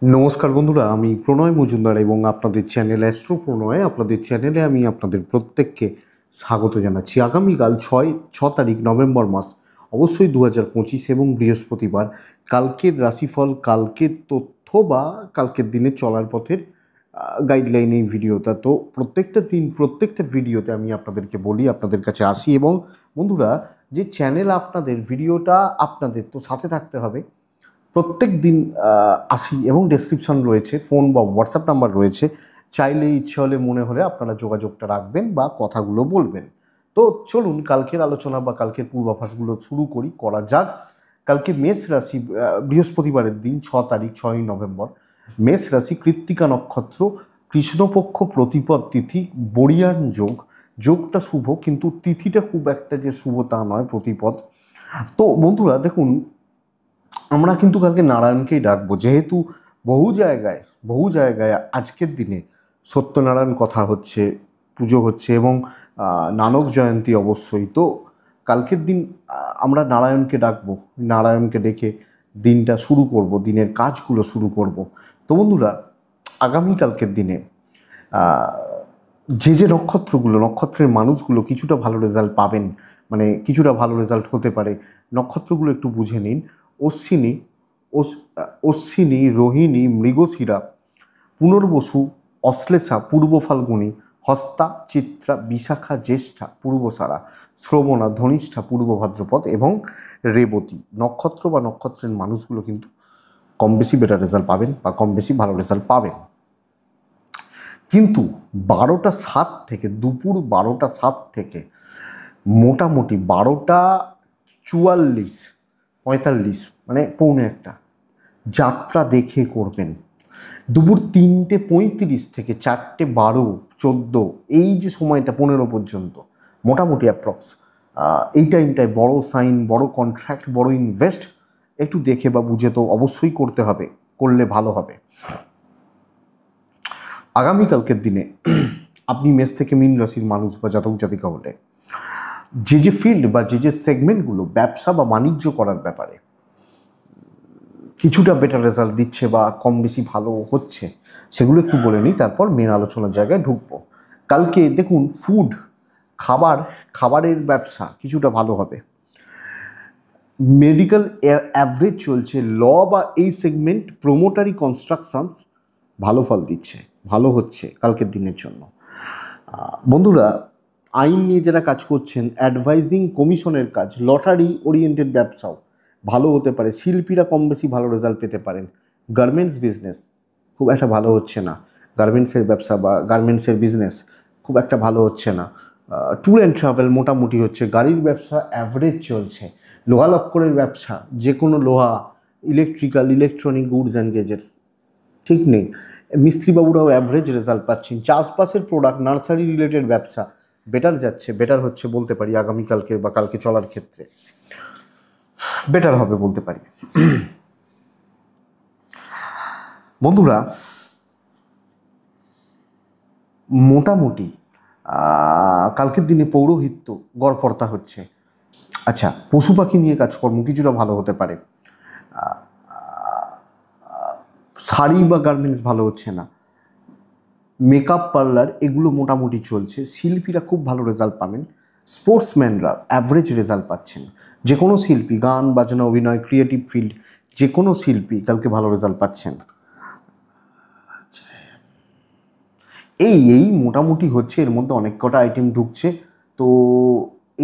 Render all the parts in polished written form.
নমস্কার বন্ধুরা, আমি প্রণয় মজুমদার এবং আপনাদের চ্যানেল অ্যাস্ট্রো প্রণয় আপনাদের চ্যানেলে আমি আপনাদের প্রত্যেককে স্বাগত জানাচ্ছি। আগামীকাল 6 তারিখ নভেম্বর মাস, অবশ্যই 2025 এবং বৃহস্পতিবার। কালকের রাশিফল, কালকের তথ্য বা কালকের দিনে চলার পথের গাইডলাইন এই ভিডিওটা। তো প্রত্যেকটা দিন প্রত্যেকটা ভিডিওতে আমি আপনাদেরকে বলি, আপনাদের কাছে আসি এবং বন্ধুরা, যে চ্যানেল আপনাদের, ভিডিওটা আপনাদের, তো সাথে থাকতে হবে। প্রত্যেক দিন আসি এবং ডেসক্রিপশন রয়েছে, ফোন বা হোয়াটসঅ্যাপ নাম্বার রয়েছে। চাইলে, ইচ্ছে হলে, মনে হলে আপনারা যোগাযোগটা রাখবেন বা কথাগুলো বলবেন। তো চলুন কালকের আলোচনা বা কালকের পূর্বাভাসগুলো শুরু করা যাক। কালকে মেষ রাশি, বৃহস্পতিবারের দিন, 6 তারিখ, 6ই নভেম্বর। মেষ রাশি, কৃত্তিকা নক্ষত্র, কৃষ্ণপক্ষ প্রতিপদ তিথি, বরিয়ান যোগ। যোগটা শুভ, কিন্তু তিথিটা খুব একটা যে শুভ তা নয়, প্রতিপদ। তো বন্ধুরা দেখুন, আমরা কিন্তু কালকে নারায়ণকেই ডাকবো, যেহেতু বহু জায়গায় আজকের দিনে সত্যনারায়ণ কথা হচ্ছে, পুজো হচ্ছে এবং নানক জয়ন্তী অবশ্যই। তো কালকের দিন আমরা নারায়ণকে ডাকবো, নারায়ণকে ডেকে দিনটা শুরু করব, দিনের কাজগুলো শুরু করব। তো বন্ধুরা, আগামীকালকের দিনে আহ, যে নক্ষত্রের মানুষগুলো কিছুটা ভালো রেজাল্ট পাবেন, মানে কিছুটা ভালো রেজাল্ট হতে পারে, নক্ষত্রগুলো একটু বুঝে নিন। অশ্বিনী, অশ্বিনী, রোহিণী, মৃগশিরা, পুনর্বসু, অশ্লেষা, পূর্ব ফাল্গুনী, হস্তা, চিত্রা, বিশাখা, জ্যেষ্ঠা, পূর্বসারা, শ্রবণা, ধনিষ্ঠা, পূর্ব ভাদ্রপদ এবং রেবতী নক্ষত্র বা নক্ষত্রের মানুষগুলো কিন্তু কম বেশি বেটার রেজাল্ট পাবেন বা কম বেশি ভালো রেজাল্ট পাবেন। কিন্তু 12টা 7 থেকে, দুপুর 12টা 7 থেকে মোটামুটি 12টা 44, 45, মানে পৌনে 1, যাত্রা দেখে করবেন। দুপুর 3টে 35 থেকে 4টে 12, 14, এই যে সময়টা 15 পর্যন্ত মোটামুটি অ্যাপ্রক্স, এই টাইমটায় বড় সাইন, বড় কন্ট্রাক্ট, বড় ইনভেস্ট একটু দেখে বা বুঝে তো অবশ্যই করতে হবে, করলে ভালো হবে। আগামীকালকের দিনে আপনি মেষ থেকে মীন রাশির মানুষ বা জাতক জাতিকা হলে, যে ফিল্ড বা যে সেগমেন্টগুলো ব্যবসা বা বাণিজ্য করার ব্যাপারে কিছুটা বেটার রেজাল্ট দিচ্ছে বা কম বেশি ভালো হচ্ছে, সেগুলো একটু বলে নিই, তারপর মেন আলোচনার জায়গায় ঢুকবো। কালকে দেখুন, খাবারের ব্যবসা কিছুটা ভালো হবে। মেডিকেল অ্যাভারেজ চলছে, ল বা এই সেগমেন্ট, প্রোমোটারি, কনস্ট্রাকশনস ভালো ফল দিচ্ছে, ভালো হচ্ছে কালকের দিনের জন্য। বন্ধুরা, আইন নিয়ে যারা কাজ করছেন, অ্যাডভাইজিং কমিশনের কাজ, লটারি ওরিয়েন্টেড ব্যবসাও ভালো হতে পারে। শিল্পীরা কম বেশি ভালো রেজাল্ট পেতে পারেন। গার্মেন্টস বিজনেস খুব একটা ভালো হচ্ছে না, গার্মেন্টসের ব্যবসা বা গার্মেন্টসের বিজনেস খুব একটা ভালো হচ্ছে না। ট্যুর অ্যান্ড ট্রাভেল মোটামুটি হচ্ছে। গাড়ির ব্যবসা অ্যাভারেজ চলছে। লোহা লক্করের ব্যবসা, যে কোনো লোহা, electrical, electronic goods and gadgets ঠিক নেই। মিস্ত্রিবাবুরাও অ্যাভারেজ রেজাল্ট পাচ্ছেন। চাষবাসের প্রোডাক্ট, নার্সারি রিলেটেড ব্যবসা বেটার যাচ্ছে, বেটার হচ্ছে বলতে পারি। আগামীকালকে বা কালকে চলার ক্ষেত্রে বেটার হবে বলতে পারি। বন্ধুরা, মোটামুটি কালকের দিনে পৌরোহিত্য গড়পড়তা হচ্ছে। আচ্ছা, পশু পাখি নিয়ে কাজকর্ম কিছুটা ভালো হতে পারে। শাড়ি বা গার্মেন্টস ভালো হচ্ছে না। মেকআপ পার্লার এগুলো মোটামুটি চলছে। শিল্পীরা খুব ভালো রেজাল্ট পাবেন। স্পোর্টসম্যানরা অ্যাভারেজ রেজাল্ট পাচ্ছেন। যে কোনো শিল্পী, গান বাজনা, অভিনয়, ক্রিয়েটিভ ফিল্ড, যে কোনো শিল্পী কালকে ভালো রেজাল্ট পাচ্ছেন। এই মোটামুটি হচ্ছে, এর মধ্যে অনেক কটা আইটেম ঢুকছে। তো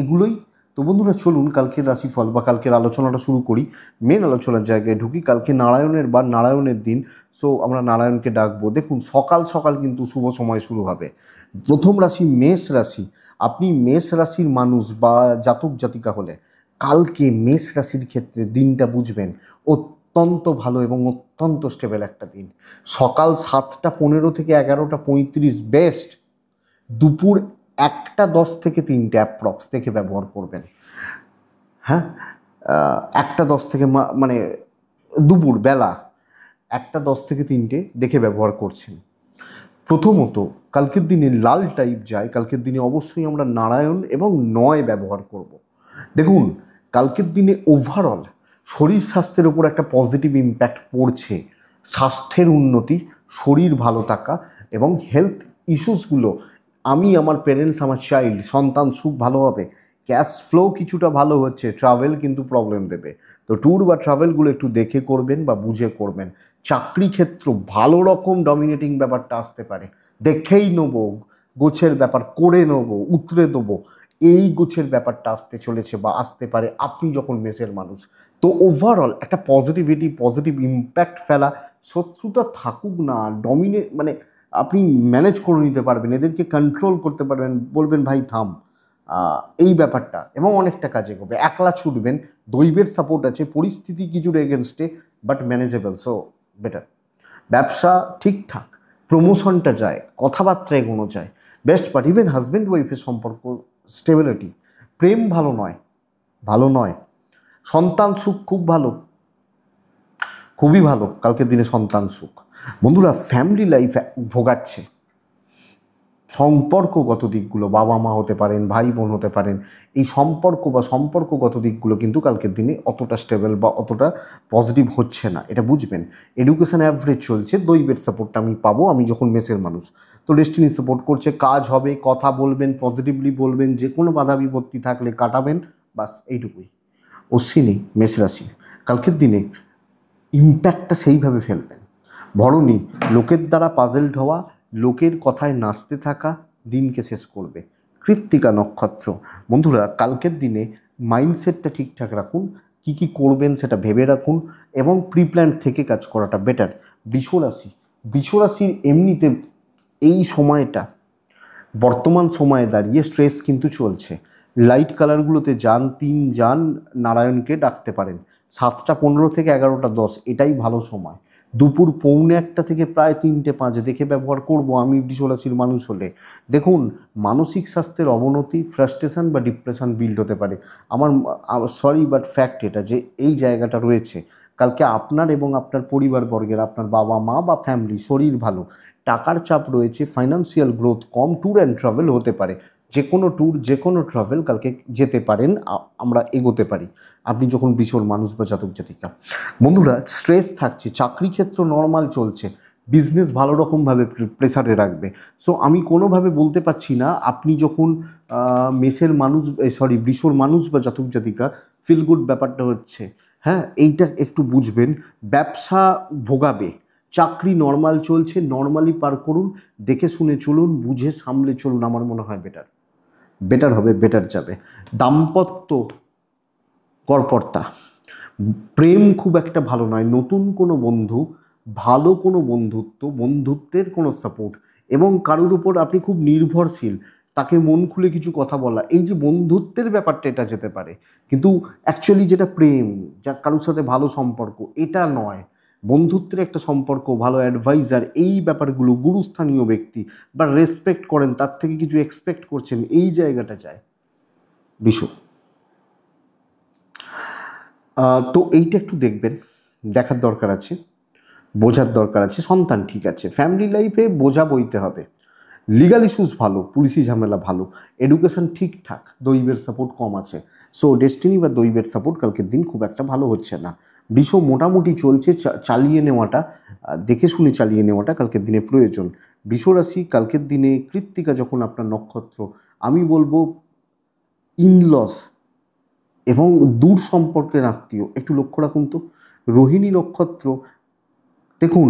এগুলোই। তো বন্ধুরা, চলুন কালকের রাশিফল বা কালকের আলোচনাটা শুরু করি। মেন আলোচনার জায়গায় ঢুকি। কালকে নারায়ণের দিন। সো আমরা নারায়ণকে ডাকবো। দেখুন, সকাল সকাল কিন্তু শুভ সময় শুরু হবে। প্রথম রাশি মেষ রাশি। আপনি মেষ রাশির মানুষ বা জাতক জাতিকা হলে কালকে মেষ রাশির ক্ষেত্রে দিনটা বুঝবেন অত্যন্ত ভালো এবং অত্যন্ত স্টেবল একটা দিন। সকাল 7টা 15 থেকে 11টা 35 বেস্ট। দুপুর 1টা 10 থেকে 3টে অ্যাপ্রক্স দেখে ব্যবহার করবেন। হ্যাঁ, 1টা 10 থেকে মানে দুপুর বেলা 1টা 10 থেকে 3টে দেখে ব্যবহার করছেন। প্রথমত, কালকের দিনে লাল টাইপ যায়। কালকের দিনে অবশ্যই আমরা নারায়ণ এবং 9 ব্যবহার করব। দেখুন, কালকের দিনে ওভারঅল শরীর স্বাস্থ্যের ওপর একটা পজিটিভ ইম্প্যাক্ট পড়ছে। স্বাস্থ্যের উন্নতি, শরীর ভালো থাকা এবং হেলথ ইস্যুসগুলো, আমি, আমার পেরেন্টস, আমার চাইল্ড, সন্তান সুখ ভালো হবে, ক্যাশ ফ্লো কিছুটা ভালো হচ্ছে, ট্রাভেল কিন্তু প্রবলেম দেবে। তো ট্যুর বা ট্রাভেলগুলো একটু দেখে করবেন বা বুঝে করবেন। চাকরি ক্ষেত্র ভালো রকম ডমিনেটিং ব্যাপারটা আসতে পারে, দেখেই নেবো, গোছের ব্যাপার করে নেবো, উতরে দেবো, এই গোছের ব্যাপারটা আসতে চলেছে বা আসতে পারে আপনি যখন মেসের মানুষ। তো ওভারঅল একটা পজিটিভিটি, পজিটিভ ইম্প্যাক্ট ফেলা, শত্রুতা থাকুক না, ডমিনেট মানে আপনি ম্যানেজ করে নিতে পারবেন, এদেরকে কন্ট্রোল করতে পারবেন, বলবেন ভাই থাম, এই ব্যাপারটা, এবং অনেকটা কাজে করবে। একলা ছুটবেন, দৈবের সাপোর্ট আছে, পরিস্থিতি কিছুর এগেনস্টে, বাট ম্যানেজেবল, সো বেটার। ব্যবসা ঠিকঠাক, প্রমোশনটা যায়, কথাবার্তা এগোনো যায়, বেস্ট পার্ট, ইভেন হাজব্যান্ড ওয়াইফের সম্পর্ক স্টেবিলিটি। প্রেম ভালো নয়, ভালো নয়। সন্তান সুখ খুব ভালো, খুবই ভালো কালকের দিনে সন্তান সুখ। বন্ধুরা, ফ্যামিলি লাইফ ভোগাচ্ছে, সম্পর্কগত দিকগুলো, বাবা মা হতে পারেন, ভাই বোন হতে পারেন, এই সম্পর্ক বা সম্পর্কগত দিকগুলো কিন্তু কালকের দিনে অতটা স্টেবল বা অতটা পজিটিভ হচ্ছে না, এটা বুঝবেন। এডুকেশন অ্যাভারেজ চলছে, দৈবের সাপোর্টটা আমি পাবো আমি যখন মেসের মানুষ, তো ডেস্টিনি সাপোর্ট করছে, কাজ হবে, কথা বলবেন, পজিটিভলি বলবেন, যে কোনো বাধা বিপত্তি থাকলে কাটাবেন, বাস এইটুকুই। অশ্বিনী মেষ রাশি, কালকের দিনে ইম্প্যাক্টটা সেইভাবে ফেলবেন। ভরণী, লোকের দ্বারা পাজেলড হওয়া, লোকের কথায় নাচতে থাকা, দিনকে শেষ করবে। কৃত্তিকা নক্ষত্র, বন্ধুরা কালকের দিনে মাইন্ডসেটটা ঠিকঠাক রাখুন, কি কি করবেন সেটা ভেবে রাখুন, এবং প্রি প্ল্যান থেকে কাজ করাটা বেটার। বৃষরাশি, বৃষরাশির এমনিতে এই সময়টা, বর্তমান সময়ে দাঁড়িয়ে স্ট্রেস কিন্তু চলছে। লাইট কালারগুলোতে যান, 3 যান, নারায়ণকে ডাকতে পারেন। 7টা 15 থেকে 11টা 10, এটাই ভালো সময়। দুপুর 1:45 থেকে প্রায় 3টে 5 দেখে ব্যবহার করব আমি বৃষরাশির মানুষ হলে। দেখুন, মানসিক স্বাস্থ্যের অবনতি, ফ্রাস্ট্রেশন বা ডিপ্রেশন বিল্ড হতে পারে। আমার সরি বাট ফ্যাক্ট এটা, যে এই জায়গাটা রয়েছে। কালকে আপনার এবং আপনার পরিবারবর্গের, আপনার বাবা মা বা ফ্যামিলি শরীর ভালো, টাকার চাপ রয়েছে, financial growth com, tour and travel হতে পারে। যে কোনো ট্যুর, যে কোনো ট্রাভেল কালকে যেতে পারেন, আমরা এগোতে পারি আপনি যখন বিশর মানুষ বা জাতক জাতিকা। বন্ধুরা, স্ট্রেস থাকছে, চাকরি ক্ষেত্র নর্মাল চলছে, বিজনেস ভালো রকমভাবে প্রেসারে রাখবে। সো আমি কোনোভাবে বলতে পারছি না আপনি যখন মেসের মানুষ, সরি বৃষর মানুষ বা জাতক জাতিকা, ফিল গুড ব্যাপারটা হচ্ছে, হ্যাঁ এইটা একটু বুঝবেন। ব্যবসা ভোগাবে, চাকরি নর্মাল চলছে, নর্মালি পার করুন, দেখে শুনে চলুন, বুঝে সামলে চলুন, আমার মনে হয় বেটার, বেটার হবে, বেটার যাবে। দাম্পত্য গড়পড়তা, প্রেম খুব একটা ভালো নয়, নতুন কোনো বন্ধু, ভালো কোনো বন্ধুত্ব, বন্ধুত্বের কোনো সাপোর্ট, এবং কারোর উপর আপনি খুব নির্ভরশীল, তাকে মন খুলে কিছু কথা বলা, এই যে বন্ধুত্বের ব্যাপারটা, এটা যেতে পারে। কিন্তু অ্যাকচুয়ালি যেটা প্রেম, যা কারোর সাথে ভালো সম্পর্ক, এটা নয়। বন্ধুত্বের একটা সম্পর্ক, ভালো অ্যাডভাইজার, এই ব্যাপারগুলো, গুরুস্থানীয় ব্যক্তি বা রেসপেক্ট করেন, তার থেকে কিছু এক্সপেক্ট করছেন, এই জায়গাটা যায় বিশু। তো এইটা একটু দেখবেন, দেখার দরকার আছে, বোঝার দরকার আছে। সন্তান ঠিক আছে, ফ্যামিলি লাইফে বোঝা বইতে হবে, লিগাল ইস্যুস ভালো, পুলিশি ঝামেলা ভালো, এডুকেশন ঠিকঠাক, দৈবের সাপোর্ট কম আছে। সো ডেস্টিনি বা দৈবের সাপোর্ট কালকের দিন খুব একটা ভালো হচ্ছে না। বিষ মোটামুটি চলছে, চালিয়ে নেওয়াটা, দেখে শুনে চালিয়ে নেওয়াটা কালকের দিনে প্রয়োজন। বৃষরাশি, কালকের দিনে কৃত্তিকা যখন আপনার নক্ষত্র, আমি বলবো ইনলস এবং দূর সম্পর্কের আত্মীয় একটু লক্ষ্য রাখুন তো। রোহিণী নক্ষত্র, দেখুন,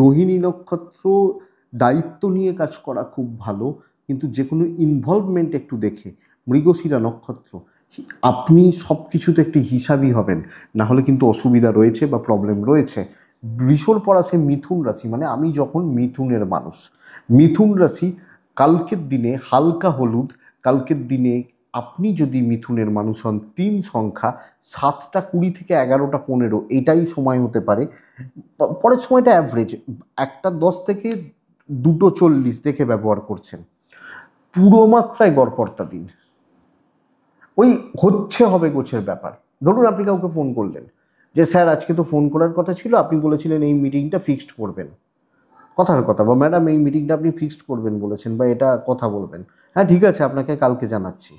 রোহিণী নক্ষত্র, দায়িত্ব নিয়ে কাজ করা খুব ভালো, কিন্তু যে কোনো ইনভলভমেন্ট একটু দেখে। মৃগশিরা নক্ষত্র, আপনি সব কিছুতে একটু হিসাবই হবেন, না হলে কিন্তু অসুবিধা রয়েছে বা প্রবলেম রয়েছে। বৃষর পর আসে মিথুন রাশি, মানে আমি যখন মিথুনের মানুষ, মিথুন রাশি, কালকের দিনে হালকা হলুদ, কালকের দিনে আপনি যদি মিথুনের মানুষ হন, 3 সংখ্যা, 7টা 20 থেকে 11টা 15, এটাই সময় হতে পারে। পরের সময়টা অ্যাভারেজ, 1টা 10 থেকে 2টো 40 দেখে ব্যবহার করছেন। পুরো মাত্রায় গড়পড়তা দিন, ওই হচ্ছে হবে গোছের ব্যাপার। ধরুন আপনি কাউকে ফোন করলেন, যে স্যার আজকে তো ফোন করার কথা ছিল, আপনি বলেছিলেন এই মিটিংটা ফিক্সড করবেন, কথার কথা, বা ম্যাডাম এই মিটিংটা আপনি ফিক্সড করবেন বলেছেন, বা এটা কথা বলবেন, হ্যাঁ ঠিক আছে আপনাকে কালকে জানাচ্ছি,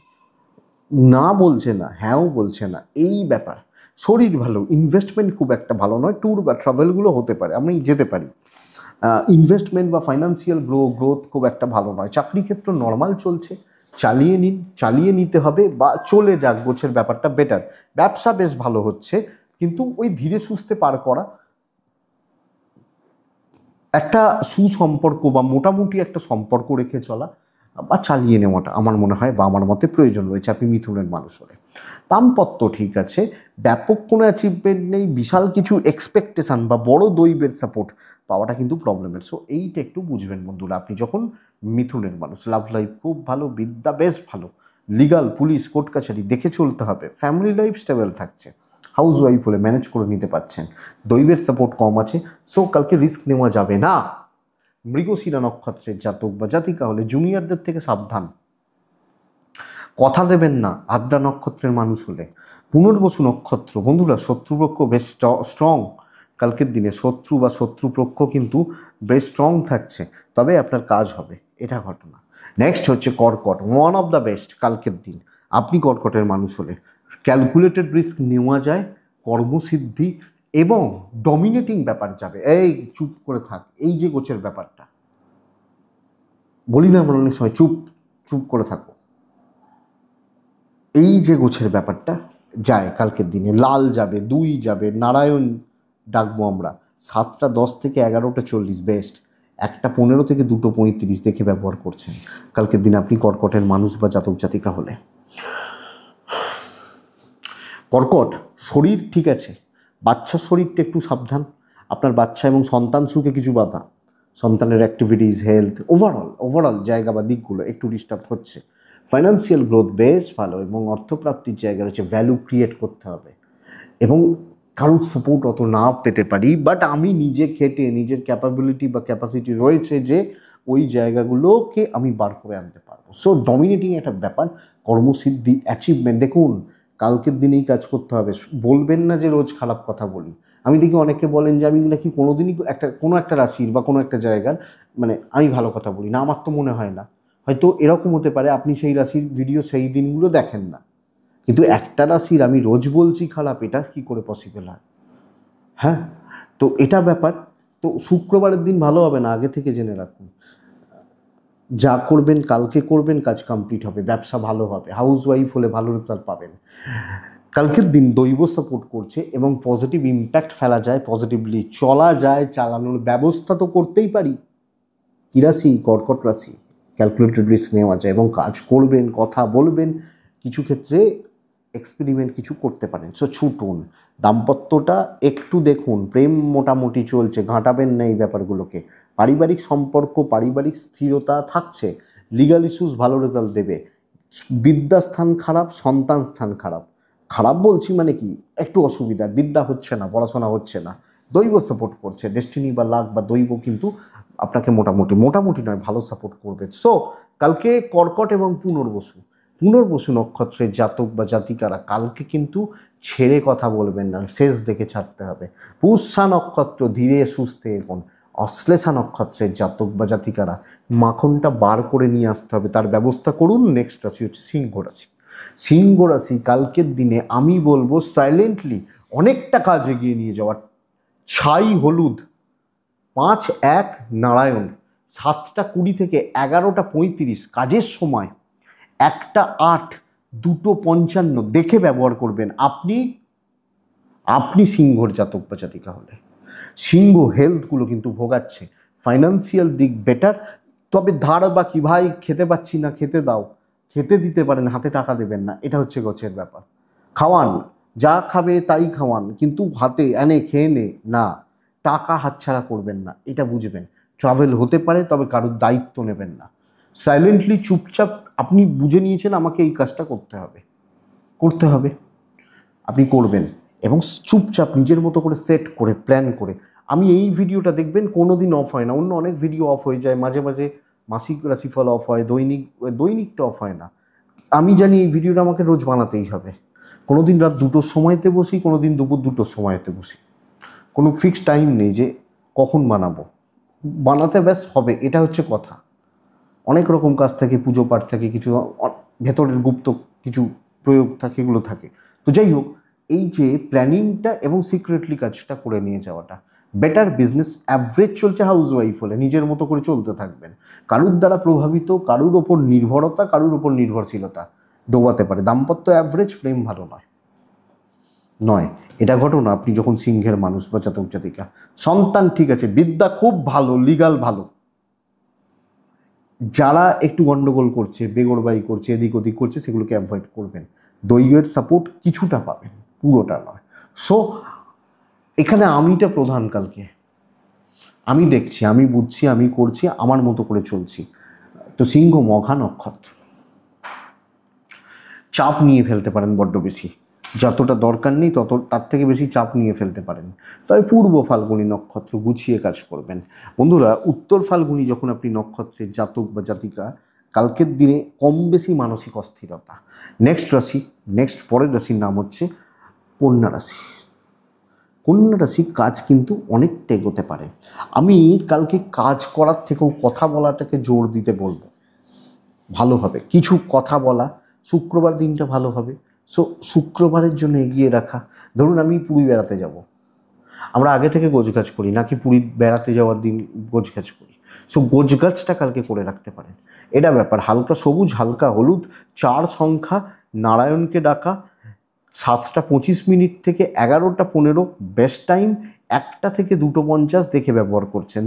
না বলছে না, হ্যাঁও বলছে না, এই ব্যাপার। শরীর ভালো, ইনভেস্টমেন্ট খুব একটা ভালো নয়, ট্যুর বা ট্রাভেলগুলো হতে পারে, আমি যেতে পারি। ইনভেস্টমেন্ট বা ফাইন্যান্সিয়াল গ্রোথ খুব একটা ভালো নয়। চাকরি ক্ষেত্র নর্মাল চলছে, চালিয়ে নিন, চালিয়ে নিতে হবে বা চলে যাক, গোছের ব্যাপারটা বেটার। ব্যবসা বেশ ভালো হচ্ছে, কিন্তু ওই ধীরে সুস্থে পার করা, একটা সুসম্পর্ক বা মোটামুটি একটা সম্পর্ক রেখে চলা বা চালিয়ে নেওয়াটা আমার মনে হয় বা আমার মতে প্রয়োজন রয়েছে আপনি মিথুনের মানুষ হলে। দাম্পত্য ঠিক আছে, ব্যাপক কোনো অ্যাচিভমেন্ট নেই, বিশাল কিছু এক্সপেকটেশন বা বড় দৈবের সাপোর্ট পাওয়াটা কিন্তু প্রবলেমের। সো এইটা একটু বুঝবেন বন্ধুরা, আপনি যখন মিথুনের মানুষ। লাভ লাইফ খুব ভালো, বিদ্যা বেশ ভালো, লিগাল পুলিশ কোর্ট কাছারি দেখে চলতে হবে, ফ্যামিলি লাইফ স্টেবল থাকছে, হাউস ওয়াইফ হলে ম্যানেজ করে নিতে পারছেন, দৈবের সাপোর্ট কম আছে, সো কালকে রিস্ক নেওয়া যাবে না। মৃগশিরা নক্ষত্রের জাতক বা জাতিকা হলে জুনিয়রদের থেকে সাবধান, কথা দেবেন না আদ্রা নক্ষত্রের মানুষ হলে। পুনর্বসু নক্ষত্র বন্ধুরা, শত্রুপক্ষ বেশ স্ট্রং, কালকের দিনে শত্রু বা শত্রুপক্ষ কিন্তু বেশ স্ট্রং থাকছে, তবে আপনার কাজ হবে, এটা ঘটনা। নেক্সট হচ্ছে কর্কট, ওয়ান অফ দ্য বেস্ট কালকের দিন। আপনি কর্কটের মানুষ হলে ক্যালকুলেটেড রিস্ক নেওয়া যায়, কর্মসিদ্ধি এবং ডমিনেটিং ব্যাপার যাবে। এই চুপ করে থাক, এই যে গোছের ব্যাপারটা বলি না আমরা অনেক সময়, চুপ চুপ করে থাকো, এই যে গোছের ব্যাপারটা যায় কালকের দিনে। লাল যাবে, 2 যাবে, নারায়ণ ডাকবো আমরা, 7টা 10 থেকে 11টা 40 বেস্ট, 1টা 15 থেকে 2টো 35 দেখে ব্যবহার করছেন কালকের দিনে আপনি কর্কটের মানুষ বা জাতক জাতিকা হলে। কর্কট, শরীর ঠিক আছে, বাচ্চার শরীরটা একটু সাবধান, আপনার বাচ্চা এবং সন্তান সুখে কিছু বাধা, সন্তানের অ্যাক্টিভিটিস, হেলথ, ওভারঅল জায়গা বা দিকগুলো একটু ডিস্টার্ব হচ্ছে। ফাইন্যান্সিয়াল গ্রোথ বেশ ভালো এবং অর্থপ্রাপ্তির জায়গা রয়েছে, ভ্যালু ক্রিয়েট করতে হবে এবং কারোর সাপোর্ট অত না পেতে পারি, বাট আমি নিজে খেটে, নিজের ক্যাপাবিলিটি বা ক্যাপাসিটি রয়েছে যে ওই জায়গাগুলোকে আমি বার করে আনতে পারবো। সো ডমিনেটিং একটা ব্যাপার, কর্মসিদ্ধি, অ্যাচিভমেন্ট। দেখুন কালকের দিনেই কাজ করতে হবে, বলবেন না যে রোজ খারাপ কথা বলি। আমি দেখি অনেকে বলেন যে আমি নাকি কোনোদিনই কোনো একটা রাশির বা কোনো একটা জায়গার মানে আমি ভালো কথা বলি না, আমার তো মনে হয় না। হয়তো এরকম হতে পারে আপনি সেই রাশির ভিডিও সেই দিনগুলো দেখেন না, কিন্তু একটা রাশির আমি রোজ বলছি খারাপ, এটা কি করে পসিবল হয়? হ্যাঁ, তো এটা ব্যাপার। তো শুক্রবারের দিন ভালো হবে না, আগে থেকে জেনে রাখুন। যা করবেন কালকে করবেন, কাজ কমপ্লিট হবে, ব্যবসা ভালো হবে, হাউস ওয়াইফ হলে ভালো রেজাল্ট পাবেন। কালকের দিন দৈব সাপোর্ট করছে এবং পজিটিভ ইম্প্যাক্ট ফেলা যায়, পজিটিভলি চলা যায়, চালানোর ব্যবস্থা তো করতেই পারি। কী রাশি? কর্কট রাশি। ক্যালকুলেটেড রিস্ক নেওয়া যায় এবং কাজ করবেন, কথা বলবেন, কিছু ক্ষেত্রে এক্সপেরিমেন্ট কিছু করতে পারেন। সো ছুটুন। দাম্পত্যটা একটু দেখুন, প্রেম মোটামুটি চলছে, ঘাঁটাবেন না এই ব্যাপারগুলোকে। পারিবারিক সম্পর্ক, পারিবারিক স্থিরতা থাকছে, লিগাল ইস্যুস ভালো রেজাল্ট দেবে। বিদ্যাস্থান খারাপ, সন্তান স্থান খারাপ। খারাপ বলছি মানে কি, একটু অসুবিধার, বিদ্যা হচ্ছে না, পড়াশোনা হচ্ছে না। দৈব সাপোর্ট করছে, ডেস্টিনি বা লাক বা দৈব কিন্তু আপনাকে মোটামুটি নয়, ভালো সাপোর্ট করবে। সো কালকে কর্কট এবং পুনর্বসু নক্ষত্রের জাতক বা জাতিকারা কালকে কিন্তু ছেড়ে কথা বলবেন না, শেষ দেখে ছাড়তে হবে। পুষ্যা নক্ষত্র ধীরে সুস্থে এগোন। অশ্লেষা নক্ষত্রের জাতক বা জাতিকারা মাখনটা বার করে নিয়ে আসতে হবে, তার ব্যবস্থা করুন। নেক্সট রাশি হচ্ছে সিংহ রাশি। সিংহ রাশি কালকের দিনে আমি বলবো সাইলেন্টলি অনেকটা কাজ এগিয়ে নিয়ে যাওয়ার। ছাই হলুদ, 5-1 নারায়ণ, 7টা 20 থেকে 11টা 35 কাজের সময়, 1টা 8, 2টো 55 দেখে ব্যবহার করবেন আপনি সিংহর জাতক বা জাতিকা হলে। সিংহ হেলথগুলো কিন্তু ভোগাচ্ছে, ফাইন্যান্সিয়াল দিক বেটার, তবে ধার বাকি, ভাই খেতে পাচ্ছি না খেতে দাও, খেতে দিতে পারেন, হাতে টাকা দেবেন না, এটা হচ্ছে গোছের ব্যাপার। খাওয়ান, যা খাবে তাই খাওয়ান, কিন্তু হাতে এনে খেয়ে নে না, টাকা হাতছাড়া করবেন না, এটা বুঝবেন। ট্রাভেল হতে পারে, তবে কারোর দায়িত্ব নেবেন না। সাইলেন্টলি চুপচাপ আপনি বুঝে নিয়েছেন আমাকে এই কাজটা করতে হবে, আপনি করবেন এবং চুপচাপ নিজের মতো করে সেট করে প্ল্যান করে। আমি এই ভিডিওটা দেখবেন কোনো দিন অফ হয় না, অন্য অনেক ভিডিও অফ হয়ে যায়, মাঝে মাঝে মাসিক রাশিফল অফ হয়, দৈনিকটা অফ হয় না। আমি জানি এই ভিডিওটা আমাকে রোজ বানাতেই হবে। কোনো দিন রাত 2টোর সময়তে বসি, কোনো দিন দুপুর 2টোর সময়তে বসি, কোনো ফিক্সড টাইম নেই যে কখন বানাবো, বানাতে ব্যাস হবে, এটা হচ্ছে কথা। অনেক রকম কাজ থাকে, পুজো পাঠ থাকে, কিছু ভেতরের গুপ্ত কিছু প্রয়োগ থাকে, এগুলো থাকে। তো যাই হোক, এই যে প্ল্যানিংটা এবং সিক্রেটলি কাজটা করে নিয়ে যাওয়াটা, বেটার বিজনেস অ্যাভারেজ চলছে হাউস ওয়াইফ হলে, নিজের মতো করে চলতে থাকবেন। কারুর দ্বারা প্রভাবিত, কারুর ওপর নির্ভরতা, কারুর ওপর নির্ভরশীলতা ডোবাতে পারে। দাম্পত্য অ্যাভারেজ, প্রেম ভালো নয় নয় এটা ঘটনা। আপনি যখন সিংহের মানুষ বা জাতক জাতিকা, সন্তান ঠিক আছে, বিদ্যা খুব ভালো, লিগাল ভালো। যারা একটু গন্ডগোল করছে, বেগরবাই করছে, এদিক ওদিক করছে, সেগুলোকে অ্যাভয়েড করবেন। দৈবের সাপোর্ট কিছুটা পাবেন, পুরোটা নয়। সো এখানে আমিটা প্রধান। কালকে আমি দেখছি, আমি বুঝছি, আমি করছি, আমার মতো করে চলছি। তো সিংহ মঘা নক্ষত্র, চাপ নিয়ে ফেলতে পারেন বড্ড বেশি, যতটা দরকার নেই তত তার থেকে বেশি চাপ নিয়ে ফেলতে পারেন। তবে পূর্ব ফাল্গুনী নক্ষত্র, গুছিয়ে কাজ করবেন। বন্ধুরা, উত্তর ফাল্গুনী যখন আপনি নক্ষত্রের জাতক বা জাতিকা, কালকের দিনে কম বেশি মানসিক অস্থিরতা। নেক্সট রাশি, নেক্সট পরের রাশির নাম হচ্ছে কন্যা রাশি। কন্যা রাশি কাজ কিন্তু অনেকটা এগোতে পারে। আমি কালকে কাজ করার থেকেও কথা বলাটাকে জোর দিতে বলবো। ভালো হবে কিছু কথা বলা। শুক্রবার দিনটা ভালো হবে। সো শুক্রবারের জন্য এগিয়ে রাখা। ধরুন আমি পুরী বেড়াতে যাব, আমরা আগে থেকে গোছগাছ করি, নাকি পুরী বেড়াতে যাওয়ার দিন গোছগাছ করি। সো গোছগাছটা কালকে করে রাখতে পারেন, এটা ব্যাপার। হালকা সবুজ, হালকা হলুদ, 4 সংখ্যা, নারায়ণকে ডাকা, 7:25 থেকে 11:15 বেস্ট টাইম। 1টা থেকে 2:50 দেখে ব্যবহার করছেন,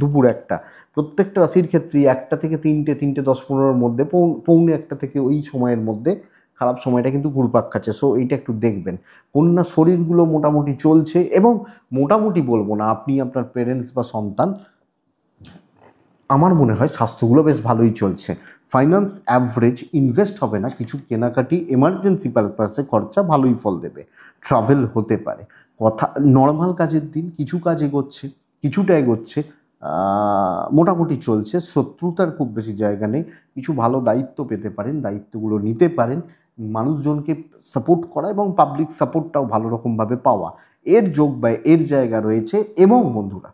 দুপুর 1টা। প্রত্যেকটা রাশির ক্ষেত্রেই 1টা থেকে 3টে, 3:10-15 মধ্যে, পৌনে 1টা থেকে ওই সময়ের মধ্যে খারাপ সময়টা কিন্তু ঘুরপাক খাচ্ছে। সো এইটা একটু দেখবেন। কন্যা শরীরগুলো মোটামুটি চলছে, এবং মোটামুটি বলবো না, আপনি আপনার পেরেন্টস বা সন্তান, আমার মনে হয় স্বাস্থ্যগুলো বেশ ভালোই চলছে। ফাইন্যান্স অ্যাভারেজ, ইনভেস্ট হবে না, কিছু কেনাকাটি এমার্জেন্সি পারপাসে খরচা ভালোই ফল দেবে। ট্রাভেল হতে পারে। কথা নর্মাল কাজের দিন, কিছু কাজ এগোচ্ছে, কিছুটা এগোচ্ছে, মোটামুটি চলছে। শত্রুতার খুব বেশি জায়গা নেই। কিছু ভালো দায়িত্ব পেতে পারেন, দায়িত্বগুলো নিতে পারেন। মানুষজনকে সাপোর্ট করা এবং পাবলিক সাপোর্টটাও ভালো রকমভাবে পাওয়া, এর যোগ বা এর জায়গা রয়েছে। এবং বন্ধুরা,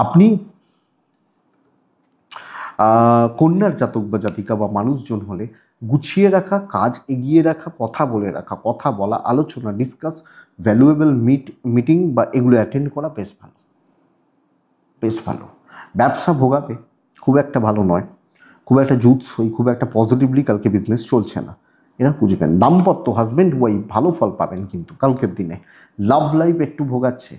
আপনি কন্যার জাতক বা জাতিকা বা মানুষজন হলে গুছিয়ে রাখা, কাজ এগিয়ে রাখা, কথা বলে রাখা, কথা বলা, আলোচনা, ডিসকাস, ভ্যালুয়েবল মিটিং বা এগুলো অ্যাটেন্ড করা বেশ ভালো, বেশ ভালো। ব্যবসা ভোগাবে, খুব একটা ভালো নয়, খুব একটা জুৎসই, খুব একটা পজিটিভলি কালকে বিজনেস চলছে না, এরা বুঝবেন। দাম্পত্য, হাজব্যান্ড ওয়াইফ ভালো ফল পাবেন, কিন্তু কালকের দিনে লাভ লাইফ একটু ভোগাচ্ছে।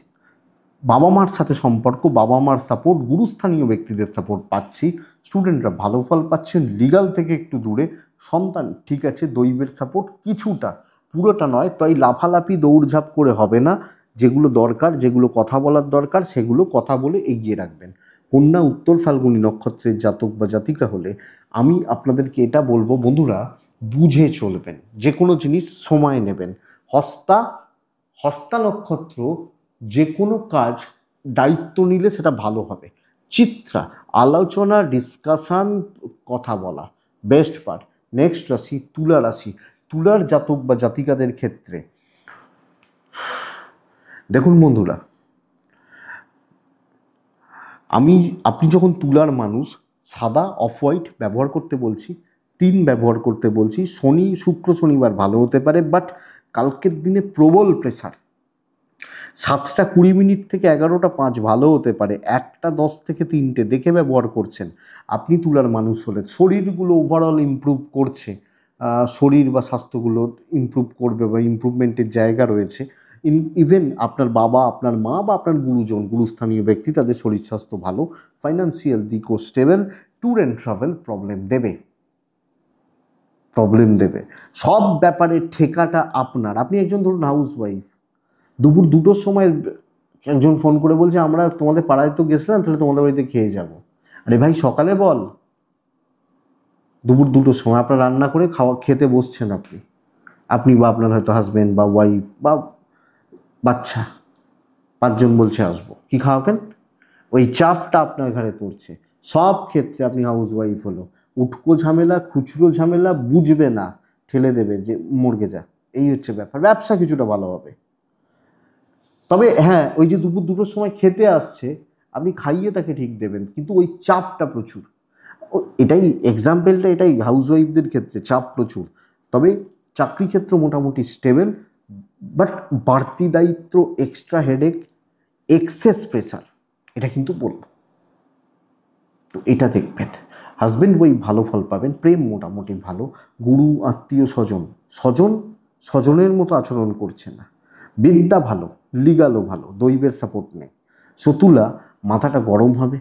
বাবা মার সাথে সম্পর্ক, বাবা মার সাপোর্ট, গুরুস্থানীয় ব্যক্তিদের সাপোর্ট পাচ্ছি। স্টুডেন্টরা ভালো ফল পাচ্ছেন, লিগাল থেকে একটু দূরে। সন্তান ঠিক আছে, দৈবের সাপোর্ট কিছুটা, পুরোটা নয়। তাই লাফালাফি দৌড়ঝাঁপ করে হবে না। যেগুলো দরকার, যেগুলো কথা বলার দরকার, সেগুলো কথা বলে এগিয়ে রাখবেন। কন্যা উত্তর ফাল্গুনী নক্ষত্রের জাতক বা জাতিকা হলে আমি আপনাদেরকে এটা বলবো, বন্ধুরা, বুঝে চলবেন, যে কোনো জিনিস সময় নেবেন। হস্তা, হস্তা নক্ষত্র, যে কোনো কাজ দায়িত্ব নিলে সেটা ভালো হবে। চিত্রা, আলোচনা, ডিসকাশন, কথা বলা, বেস্ট পার্ট। নেক্সট রাশি তুলা রাশি। তুলার জাতক বা জাতিকাদের ক্ষেত্রে দেখুন বন্ধুরা, আপনি যখন তুলার মানুষ, সাদা অফ হোয়াইট ব্যবহার করতে বলছি, 3 ব্যবহার করতে বলছি। শনি, শুক্র, শনিবার ভালো হতে পারে, বাট কালকের দিনে প্রবল প্রেসার। 7:20 থেকে 11:05 ভালো হতে পারে, 1:10 থেকে 3টে দেখে ব্যবহার করছেন। আপনি তুলার মানুষ হলে শরীরগুলো ওভারঅল ইমপ্রুভ করছে, শরীর বা স্বাস্থ্যগুলো ইমপ্রুভ করবে বা ইমপ্রুভমেন্টের জায়গা রয়েছে। ইভেন আপনার বাবা, আপনার মা বা আপনার গুরুজন, গুরুস্থানীয় ব্যক্তি, তাদের শরীর স্বাস্থ্য ভালো। ফাইন্যান্সিয়াল দিকও stable. Tour and travel problem দেবে, প্রবলেম দেবে। সব ব্যাপারে ঠেকাটা আপনার। আপনি একজন ধরুন হাউস ওয়াইফ, দুপুর 2টোর সময় একজন ফোন করে বলছে, আমরা তোমাদের পাড়ায় তো গেছিলাম, তাহলে তোমাদের বাড়িতে খেয়ে যাব। আরে ভাই, সকালে বল। দুপুর 2টোর সময় আপনার রান্না করে খেতে বসছেন, আপনি আপনি বা আপনার হয়তো হাজব্যান্ড বা ওয়াইফ বা বাচ্চা, 5জন বলছে আসবো, কি খাওয়াবেন? ওই চাপটা আপনার ঘাড়ে পড়ছে। সব ক্ষেত্রে আপনি হাউস ওয়াইফ হলো, উটকো ঝামেলা, খুচরো ঝামেলা বুঝবে না, ঠেলে দেবে যে মর্গে যা। এই হচ্ছে ব্যাপার। ব্যবসা কিছুটা ভালো হবে। তবে হ্যাঁ, ওই যে দুপুর 2টোর সময় খেতে আসছে, আপনি খাইয়ে তাকে ঠিক দেবেন, কিন্তু ওই চাপটা প্রচুর। এটাই এক্সাম্পলটা, এটাই হাউস ওয়াইফদের ক্ষেত্রে চাপ প্রচুর। তবে চাকরি ক্ষেত্র মোটামুটি স্টেবল। বাট বাড়তি দায়িত্ব, এক্সট্রা হেডেক, এক্সেস প্রেসার, এটা কিন্তু বলবো। তো এটা দেখবেন। হাজব্যান্ড ওয়াইফ ভালো ফল পাবেন, প্রেম মোটামুটি ভালো, গুরু আত্মীয় স্বজন, স্বজন স্বজনের মতো আচরণ করছে না, বিদ্যা ভালো, লিগালও ভালো, দৈবের সাপোর্ট নেই। শতুলা মাথাটা গরম হবে,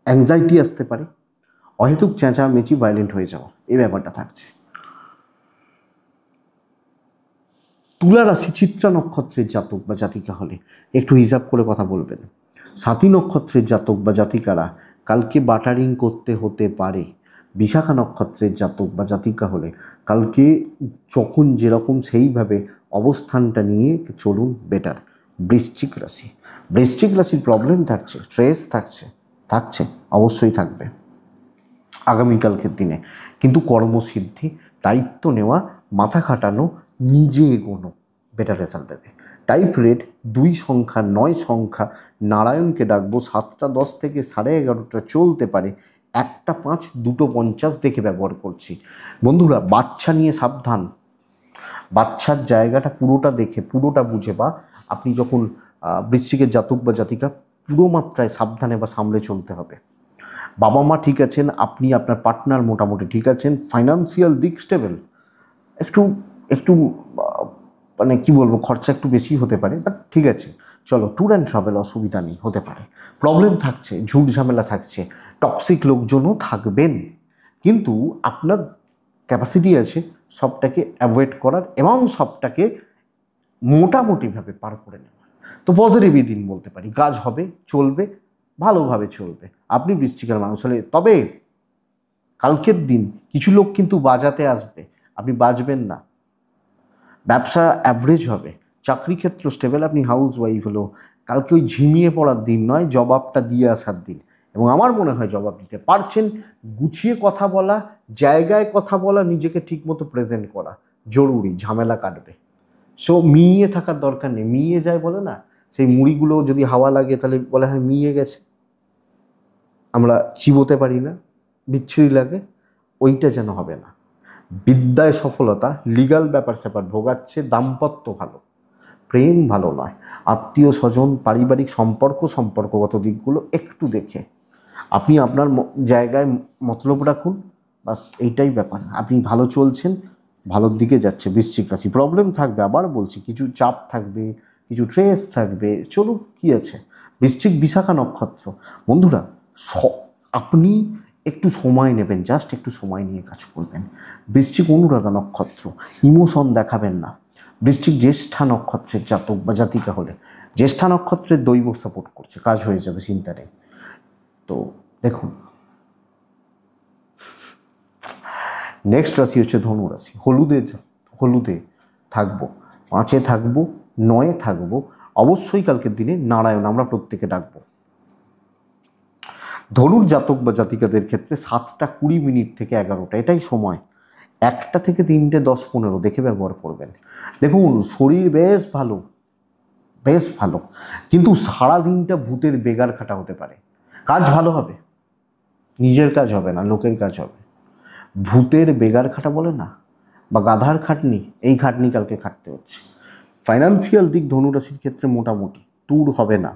অ্যাংজাইটি আসতে পারে, অহেতুক চেঁচামেচি, ভায়োলেন্ট হয়ে যাওয়া, এই ব্যাপারটা থাকছে। তুলা রাশি চিত্রা নক্ষত্রের জাতক বা জাতিকা হলে একটু হিসাব করে কথা বলবেন। সাথী নক্ষত্রের জাতক বা জাতিকারা কালকে বাটারিং করতে হতে পারে। বিশাখা নক্ষত্রের জাতক বা জাতিকা হলে কালকে যখন যেরকম সেইভাবে অবস্থানটা নিয়ে চলুন, বেটার। বৃশ্চিক রাশি, বৃশ্চিক রাশির প্রবলেম থাকছে, স্ট্রেস থাকছে, অবশ্যই থাকবে আগামীকালকের দিনে। কিন্তু কর্মসিদ্ধি, দায়িত্ব নেওয়া, মাথা খাটানো, নিজে এগোনো বেটার রেজাল্ট দেবে। টাইপ রেট 2 সংখ্যা 9 সংখ্যা, নারায়ণকে ডাকবো 7টা 10 থেকে 11:30 চলতে পারে, 1টা 5 2টো 50 দেখে ব্যবহার করছি। বন্ধুরা বাচ্চা নিয়ে সাবধান, বাচ্চার জায়গাটা পুরোটা দেখে, পুরোটা বুঝে, বা আপনি যখন বৃশ্চিকের জাতক বা জাতিকা, পুরো মাত্রায় সাবধানে বা সামলে চলতে হবে। বাবা মা ঠিক আছেন, আপনি আপনার পার্টনার মোটামুটি ঠিক আছেন, ফাইন্যান্সিয়াল দিক স্টেবল, একটু একটু মানে কি বলবো, খরচা একটু বেশি হতে পারে, বাট ঠিক আছে, চলো। ট্যুর অ্যান্ড ট্রাভেল অসুবিধা নেই, হতে পারে। প্রবলেম থাকছে, ঝুট ঝামেলা থাকছে, টক্সিক লোকজনও থাকবেন, কিন্তু আপনার ক্যাপাসিটি আছে সবটাকে অ্যাভয়েড করার এবং সবটাকে মোটামুটিভাবে পার করে নেওয়ার। তো পজিটিভই দিন বলতে পারি, কাজ হবে, চলবে, ভালোভাবে চলবে আপনি বৃশ্চিকের মানুষ হলে। তবে কালকের দিন কিছু লোক কিন্তু বাজাতে আসবে, আপনি বাজবেন না। ব্যবসা অ্যাভারেজ হবে, চাকরি ক্ষেত্র স্টেবল, আপনি হাউস ওয়াইফ হলেও কালকে ওই ঝিমিয়ে পড়ার দিন নয়, জবাবটা দিয়ে আসার দিন। এবং আমার মনে হয় জবাব দিতে পারছেন। গুছিয়ে কথা বলা, জায়গায় কথা বলা, নিজেকে ঠিকমতো প্রেজেন্ট করা জরুরি, ঝামেলা কাটবে। সো মিইয়ে থাকার দরকার নেই, মিইয়ে যায় বলে না, সেই মুড়িগুলো যদি হাওয়া লাগে তাহলে বলে হয় মিইয়ে গেছে, আমরা চিবোতে পারি না, বিচ্ছিরি লাগে, ওইটা যেন হবে না। বিদ্যায় সফলতা, লিগাল ব্যাপার স্যাপার ভোগাচ্ছে, দাম্পত্য ভালো, প্রেম ভালো নয়, আত্মীয় স্বজন, পারিবারিক সম্পর্কগত দিকগুলো একটু দেখে আপনি আপনার জায়গায় মতলব রাখুন, বাস এইটাই ব্যাপার। আপনি ভালো চলছেন, ভালোর দিকে যাচ্ছে বৃশ্চিক রাশি। প্রবলেম থাকবে, আবার বলছি, কিছু চাপ থাকবে, কিছু ট্রেস থাকবে, চলুন কি আছে। বৃশ্চিক বিশাখা নক্ষত্র, বন্ধুরা আপনি একটু সময় নেবেন, জাস্ট একটু সময় নিয়ে কাজ করবেন। বৃশ্চিক অনুরাধা নক্ষত্র, ইমোশন দেখাবেন না। বৃশ্চিক জ্যেষ্ঠা নক্ষত্রের জাতক বা জাতিকা হলে, জ্যেষ্ঠা নক্ষত্রের দৈব সাপোর্ট করছে, কাজ হয়ে যাবে, চিন্তা নেই। তো দেখুন, নেক্সট রাশি হচ্ছে ধনু রাশি। হলুদে থাকবো, 5-এ থাকবো, 9-এ থাকবো, অবশ্যই কালকের দিনে নারায়ণ আমরা প্রত্যেকে ডাকবো। ধনুর জাতক বা জাতিকাদের ক্ষেত্রে 7টা 20 থেকে 11টা এটাই সময়, 1টা থেকে 3টে 10-15 দেখে ব্যবহার করবেন। দেখুন শরীর বেশ ভালো, কিন্তু সারাদিনটা ভূতের বেগার খাটা হতে পারে। কাজ ভালো হবে, নিজের কাজ হবে না, লোকের কাজ হবে। ভূতের বেগার খাটা বলে না, বা গাধার খাটনি, এই খাটনি কালকে খাটতে হচ্ছে। ফাইন্যান্সিয়াল দিক ধনুরাশির ক্ষেত্রে মোটামুটি, ট্যুর হবে না,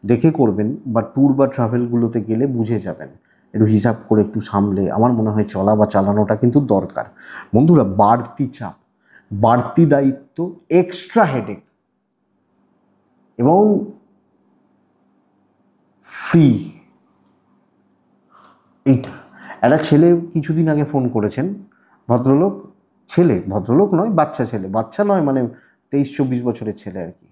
দেখে করবেন, বা ট্যুর বা ট্রাভেলগুলোতে গেলে বুঝে যাবেন, একটু হিসাব করে একটু সামলে আমার মনে হয় চলা বা চালানোটা কিন্তু দরকার। বন্ধুরা বাড়তি চাপ, বাড়তি দায়িত্ব, এক্সট্রা হেডেক এবং ফ্রি, এইটা। একটা ছেলে কিছুদিন আগে ফোন করেছেন, ভদ্রলোক, ভদ্রলোক নয়, বাচ্চা নয় মানে 23-24 বছরের ছেলে আর কি।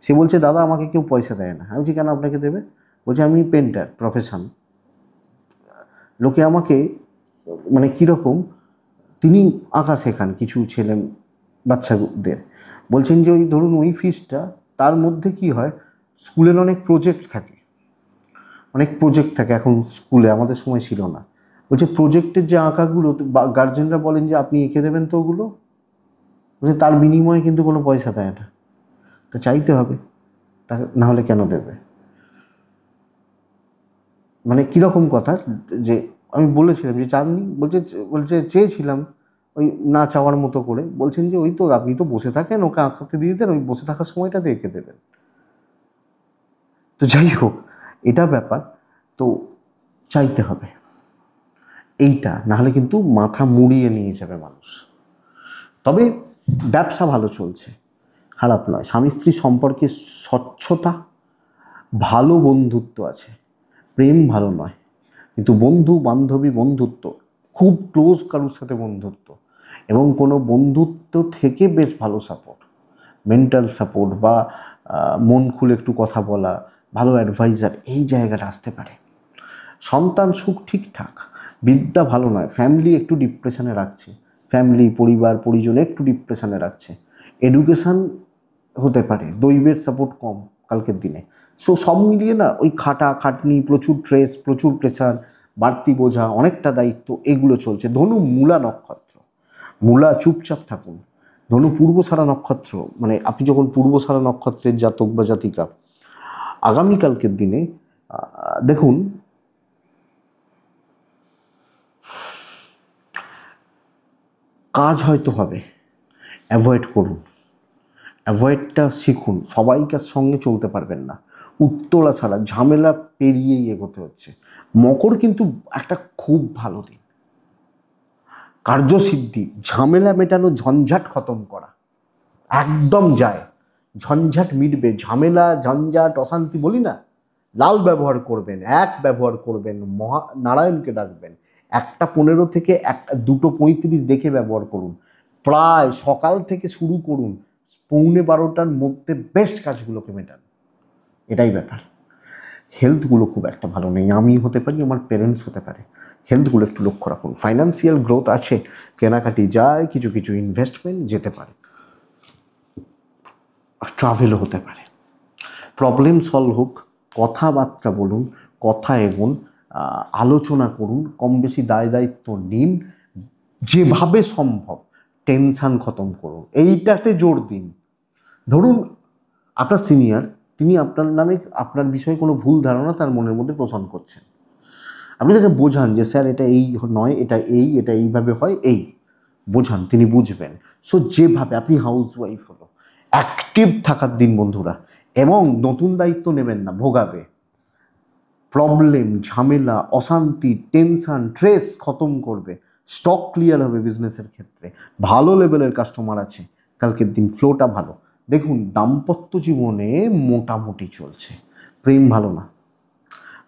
সে বলছে দাদা আমাকে কেউ পয়সা দেয় না। আমি বলছি কেন আপনাকে দেবে? বলছে আমি পেন্টার প্রফেশন, লোকে আমাকে মানে কীরকম, তিনি আঁকা শেখান কিছু ছেলে বাচ্চাদের। বলছেন যে ওই ধরুন ওই ফিসটা, তার মধ্যে কি হয়, স্কুলের অনেক প্রজেক্ট থাকে এখন স্কুলে, আমাদের সময় ছিল না। বলছে প্রজেক্টের যে আঁকাগুলো গার্জেনরা বলেন যে আপনি এঁকে দেবেন তো ওগুলো, বলছে তার বিনিময়ে কিন্তু কোনো পয়সা দেয় না। তা চাইতে হবে, তা না হলে কেন দেবে? মানে কীরকম কথা, যে আমি বলেছিলাম যে চাননি, বলছে চেয়েছিলাম, ওই না চাওয়ার মতো করে বলছেন যে ওই তো আপনি তো বসে থাকেন, ওকে আঁকাতে দিয়ে দেন, ওই বসে থাকার সময়টাতে এঁকে দেবেন। তো যাই হোক, এটা ব্যাপার। তো চাইতে হবে এইটা, নাহলে কিন্তু মাথা মুড়িয়ে নিয়ে যাবে মানুষ। তবে ব্যবসা ভালো চলছে, খারাপ নয়। স্বামী স্ত্রী সম্পর্কে স্বচ্ছতা, ভালো বন্ধুত্ব আছে, প্রেম ভালো নয়, কিন্তু বন্ধু বান্ধবী বন্ধুত্ব, খুব ক্লোজ কারোর সাথে বন্ধুত্ব, এবং কোনো বন্ধুত্ব থেকে বেশ ভালো সাপোর্ট, মেন্টাল সাপোর্ট বা মন খুলে একটু কথা বলা, ভালো অ্যাডভাইজার, এই জায়গাটা আসতে পারে। সন্তান সুখ ঠিকঠাক, বিদ্যা ভালো নয়, ফ্যামিলি একটু ডিপ্রেশনে রাখছে, ফ্যামিলি পরিবার পরিজন একটু ডিপ্রেশনে রাখছে। এডুকেশান হতে পারে, দৈবের সাপোর্ট কম কালকের দিনে। সো সব মিলিয়ে না ওই খাটাখাটনি, প্রচুর স্ট্রেস, প্রচুর প্রেশার, বাড়তি বোঝা, অনেকটা দায়িত্ব, এগুলো চলছে। ধনু মূলা নক্ষত্র, মূলা চুপচাপ থাকুন। ধনু পূর্বসারা নক্ষত্র, মানে আপনি যখন পূর্বসারা নক্ষত্রের জাতক বা জাতিকা, আগামীকালকের দিনে দেখুন কাজ হয়তো হবে, অ্যাভয়েড করুন, অ্যাভয়েডটা শিখুন। সবাইকার সঙ্গে চলতে পারবেন না, উত্তরা ছাড়া ঝামেলা পেরিয়েই এগোতে হচ্ছে। মকর কিন্তু একটা খুব ভালো দিন, কার্যসিদ্ধি, ঝামেলা মেটানো, ঝঞ্ঝাট খতম করা, একদম যায়, ঝঞ্ঝাট মিটবে। ঝামেলা ঝঞ্ঝাট অশান্তি বলি না, লাল ব্যবহার করবেন, এক ব্যবহার করবেন, নারায়ণকে ডাকবেন, 1:15 থেকে 2:35 দেখে ব্যবহার করুন। প্রায় সকাল থেকে শুরু করুন, 11:15টার মধ্যে বেস্ট কাজগুলোকে মেটান, এটাই ব্যাপার। হেলথগুলো খুব একটা ভালো নেই, আমি হতে পারি, আমার পেরেন্টস হতে পারে, হেলথগুলো একটু লক্ষ্য রাখুন। ফাইন্যান্সিয়াল গ্রোথ আছে, কেনাকাটি যায়, কিছু কিছু ইনভেস্টমেন্ট যেতে পারে, ট্রাভেলও হতে পারে। প্রবলেম সলভ হোক, কথাবার্তা বলুন, কথা এগোন, আলোচনা করুন, কম বেশি দায় দায়িত্ব নিন, যেভাবে সম্ভব টেনশান খতম করুন, এইটাতে জোর দিন। ধরুন আপনার সিনিয়র, তিনি আপনার নামে, আপনার বিষয়ে কোনো ভুল ধারণা তার মনের মধ্যে পোষণ করছেন, আপনি তাকে বোঝান যে স্যার এটা এই নয়, এটা এই, এটা এইভাবে হয়, এই বোঝান, তিনি বুঝবেন। সো যেভাবে আপনি হাউস ওয়াইফ হলো, অ্যাক্টিভ থাকার দিন বন্ধুরা, এবং নতুন দায়িত্ব নেবেন না, ভোগাবে। প্রবলেম, ঝামেলা, অশান্তি, টেনশন, স্ট্রেস খতম করবে, স্টক ক্লিয়ার হবে বিজনেসের ক্ষেত্রে, ভালো লেভেলের কাস্টমার আছে, কালকের দিন ফ্লোটা ভালো। দেখুন দাম্পত্য জীবনে মোটামুটি চলছে, প্রেম ভালো না।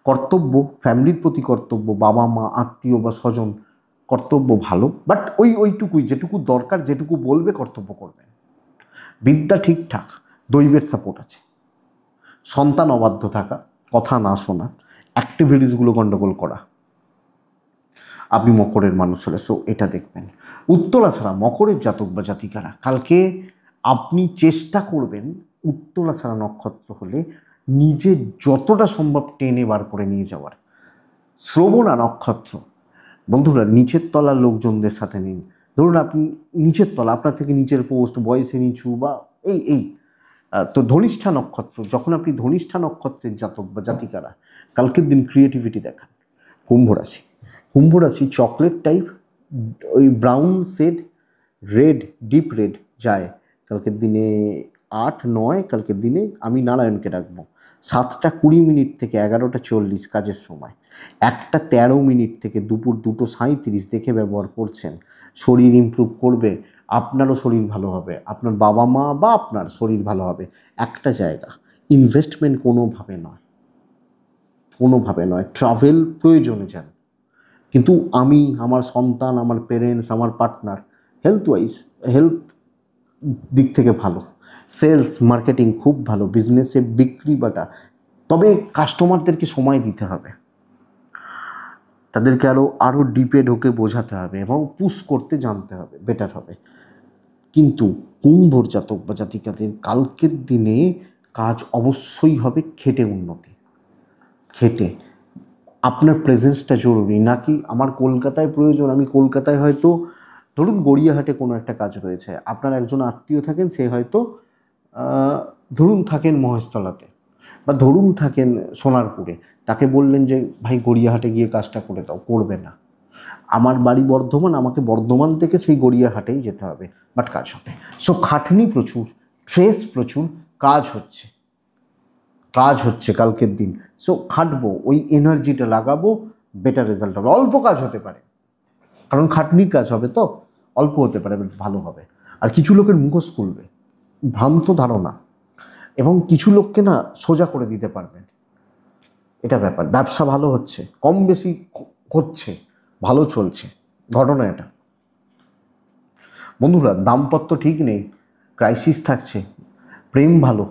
কর্তব্য, ফ্যামিলির প্রতি কর্তব্য, বাবা মা আত্মীয় বা স্বজন, কর্তব্য ভালো, বাট ওইটুকুই, যেটুকু দরকার, যেটুকু বলবে কর্তব্য করবেন। বিদ্যা ঠিকঠাক, দৈবের সাপোর্ট আছে। সন্তান অবাধ্য থাকা, কথা না শোনা, অ্যাক্টিভিটিসগুলো গণ্ডগোল করা, আপনি মকরের মানুষ হলে সো এটা দেখবেন। উত্তরা ছাড়া মকরের জাতক বা জাতিকারা, কালকে আপনি চেষ্টা করবেন উত্তরা ছাড়া নক্ষত্র হলে নিজে যতটা সম্ভব টেনে বার করে নিয়ে যাওয়ার। শ্রবণা নক্ষত্র, বন্ধুরা নিচের তলার লোকজনদের সাথে নিন। ধরুন আপনি নিচের তলা, আপনার থেকে নিচের পোস্ট, বয়সে নিচু বা এই তো ধনিষ্ঠা নক্ষত্র, যখন আপনি ধনিষ্ঠা নক্ষত্রের জাতক বা জাতিকারা, কালকের দিন ক্রিয়েটিভিটি দেখান। কুম্ভ রাশি, কুম্ভ রাশি চকলেট টাইপ, ওই brown shade, red, deep red যায় কালকের দিনে। 8-9 কালকের দিনে আমি নারায়ণকে ডাকবো। 7:20 থেকে 11:40 কাজের সময়, 1:13 থেকে দুপুর 2:37 দেখে ব্যবহার করছেন, শরীর ইমপ্রুভ করবে, আপনারও শরীর ভালো হবে, আপনার বাবা মা বা আপনার শরীর ভালো হবে। একটা জায়গা, ইনভেস্টমেন্ট কোনোভাবে নয়, কোনোভাবে নয়, ট্রাভেল প্রয়োজনে যান, কিন্তু আমি, আমার সন্তান, আমার পেরেন্টস, আমার পার্টনার, হেলথ দিক থেকে ভালো, সেলস মার্কেটিং খুব ভালো, বিজনেসে বিক্রি বাটা। তবে কাস্টমারদেরকে সময় দিতে হবে, তাদেরকে আরও ডিপে ঢোকে বোঝাতে হবে এবং পুশ করতে জানতে হবে, বেটার হবে। কিন্তু কুম্ভর জাতক বা জাতিকাদের কালকের দিনে কাজ অবশ্যই হবে খেটে উন্নতি, খেটে। আপনার প্রেজেন্সটা জরুরি, নাকি আমার কলকাতায় প্রয়োজন, আমি কলকাতায় হয়তো, ধরুন গড়িয়াহাটে কোনো একটা কাজ রয়েছে, আপনার একজন আত্মীয় থাকেন, সে হয়তো ধরুন থাকেন মহেশতলাতে, বা ধরুন থাকেন সোনারপুরে, তাকে বললেন যে ভাই গড়িয়াহাটে গিয়ে কাজটা করে দাও, করবে না। আমার বাড়ি বর্ধমান, আমাকে বর্ধমান থেকে সেই গড়িয়াহাটেই যেতে হবে, বাট কাজ হবে। সো খাটনি প্রচুর, স্ট্রেস প্রচুর, কাজ হচ্ছে কালকের দিন। সো খাটবো, ওই এনার্জিটা লাগাবো, বেটার রেজাল্ট হবে। অল্প কাজ হতে পারে, কারণ খাটনির কাজ হবে তো, অল্প হতে পারে, ভালো হবে। আর কিছু লোকের মুখোশ খুলবে, ভ্রান্ত ধারণা, এবং কিছু লোককে না সোজা করে দিতে পারবেন, এটা ব্যাপার। ব্যবসা ভালো হচ্ছে, কম বেশি হচ্ছে, ভালো চলছে, ঘটনা এটা। বন্ধুরা, দাম্পত্য ঠিক নেই, ক্রাইসিস থাকছে, প্রেম ভালো,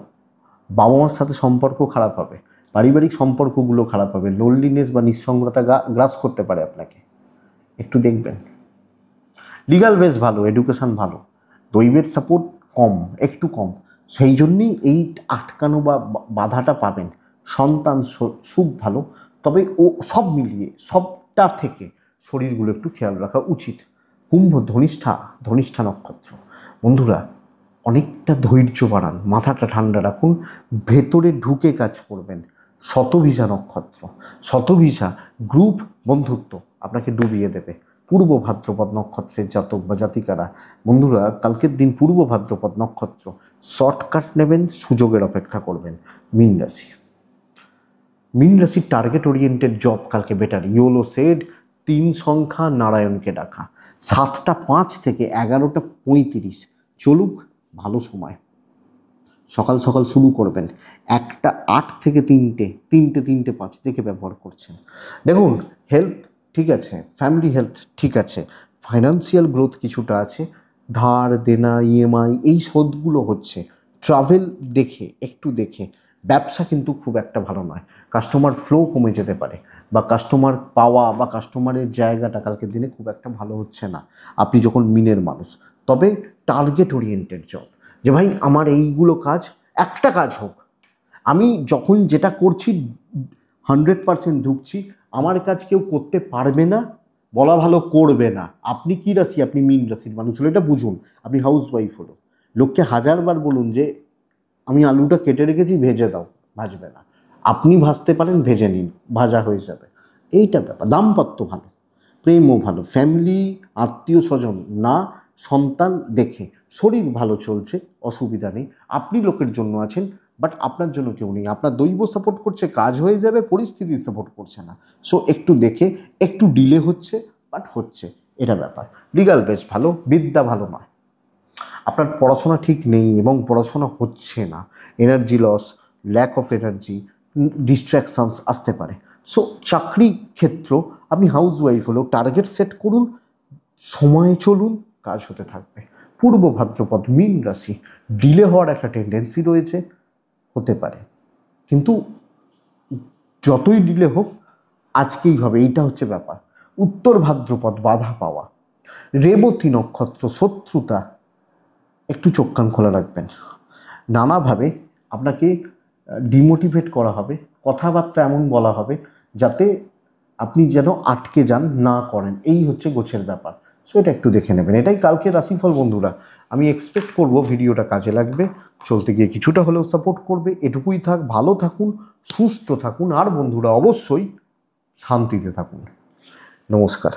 বাবা মার সাথে সম্পর্ক খারাপ হবে, পারিবারিক সম্পর্কগুলো খারাপ হবে, লোনলিনেস বা নিঃসঙ্গতা গ্রাস করতে পারে আপনাকে, একটু দেখবেন। লিগাল বেস ভালো, এডুকেশান ভালো, দৈবের সাপোর্ট কম, একটু কম, সেই জন্যেই এই আটকানো বা বাধাটা পাবেন। সন্তান সুখ ভালো, তবে ও সব মিলিয়ে সবটা থেকে শরীরগুলো একটু খেয়াল রাখা উচিত। কুম্ভ ধনিষ্ঠা নক্ষত্র, বন্ধুরা অনেকটা ধৈর্য বাড়ান, মাথাটা ঠান্ডা রাখুন, ভেতরে ঢুকে কাজ করবেন। শতভিসা নক্ষত্র, শতভিসা গ্রুপ বন্ধুত্ব আপনাকে ডুবিয়ে দেবে। পূর্ব ভাদ্রপদ নক্ষত্রের জাতক বা জাতিকারা, বন্ধুরা কালকের দিন পূর্ব ভাদ্রপদ নক্ষত্র, শর্টকাট নেবেন, সুযোগের অপেক্ষা করবেন। মীন রাশির টার্গেট ওরিয়েন্টেড জব কালকে বেটার। ইয়োলো সেড, 3 সংখ্যা নারায়ণকে ডাকা, 7টা 5 থেকে 11টা 35 চলুক, ভালো সময়। সকাল সকাল শুরু করবেন, 1টা 8 থেকে 3টে 5 দেখে ব্যবহার করছেন। দেখুন, হেলথ ঠিক আছে, ফ্যামিলি হেলথ ঠিক আছে, ফাইন্যান্সিয়াল গ্রোথ কিছুটা আছে, ধার দেনা ইএমআই এই শোধগুলো হচ্ছে, ট্রাভেল একটু দেখে। ব্যবসা কিন্তু খুব একটা ভালো নয়, কাস্টমার ফ্লো কমে যেতে পারে, বা কাস্টমার পাওয়া বা কাস্টমারের জায়গাটা কালকের দিনে খুব একটা ভালো হচ্ছে না আপনি যখন মিনের মানুষ। তবে টার্গেট ওরিয়েন্টেড জব, যে ভাই আমার এইগুলো কাজ, একটা কাজ হোক, আমি যখন যেটা করছি 100% ঢুকছি, আমার কাজ কেউ করতে পারবে না, বলা ভালো করবে না। আপনি কি রাশি? আপনি মীন রাশির মানুষ হলো, এটা বুঝুন। আপনি হাউস ওয়াইফ হলো, লোককে 1000বার বলুন যে আমি আলুটা কেটে রেখেছি, ভেজে দাও, ভাজবে না। আপনি ভাজতে পারেন, ভেজে নিন, ভাজা হয়ে যাবে, এইটা ব্যাপার। দাম্পত্য ভালো, প্রেমও ভালো, ফ্যামিলি আত্মীয় স্বজন না, সন্তান দেখে, শরীর ভালো চলছে, অসুবিধা নেই। আপনি লোকের জন্য আছেন, বাট আপনার জন্য কেউ নেই। আপনার দৈব সাপোর্ট করছে, কাজ হয়ে যাবে, পরিস্থিতি সাপোর্ট করছে না। সো একটু দেখে, একটু ডিলে হচ্ছে, বাট হচ্ছে, এটা ব্যাপার। লিগাল বেস ভালো, বিদ্যা ভালো নয়, আপনার পড়াশোনা ঠিক নেই এবং পড়াশোনা হচ্ছে না, energy loss, lack of energy, distractions আসতে পারে। সো চাকরি ক্ষেত্র, আপনি হাউস ওয়াইফ হলেও টার্গেট সেট করুন, সময়ে চলুন, কাজ হতে থাকবে। পূর্ব ভাদ্রপদ মীন রাশি, ডিলে হওয়ার একটা টেন্ডেন্সি রয়েছে, হতে পারে, কিন্তু যতই ডিলে হোক আজকেই হবে, এইটা হচ্ছে ব্যাপার। উত্তর ভাদ্রপদ বাধা পাওয়া, রেবতী নক্ষত্র শত্রুতা, একটু চোখ কান খোলা রাখবেন। নানাভাবে আপনাকে ডিমোটিভেট করা হবে, কথাবার্তা এমন বলা হবে যাতে আপনি যেন আটকে যান, না করেন, এই হচ্ছে গোছের ব্যাপার। সো এটা একটু দেখে নেবেন। এটাই কালকে রাশিফল বন্ধুরা। আমি এক্সপেক্ট করব ভিডিওটা কাজে লাগবে, চলতে গিয়ে কিছুটা হলেও সাপোর্ট করবে। এটুকুই থাক, ভালো থাকুন, সুস্থ থাকুন, আর বন্ধুরা অবশ্যই শান্তিতে থাকুন। নমস্কার।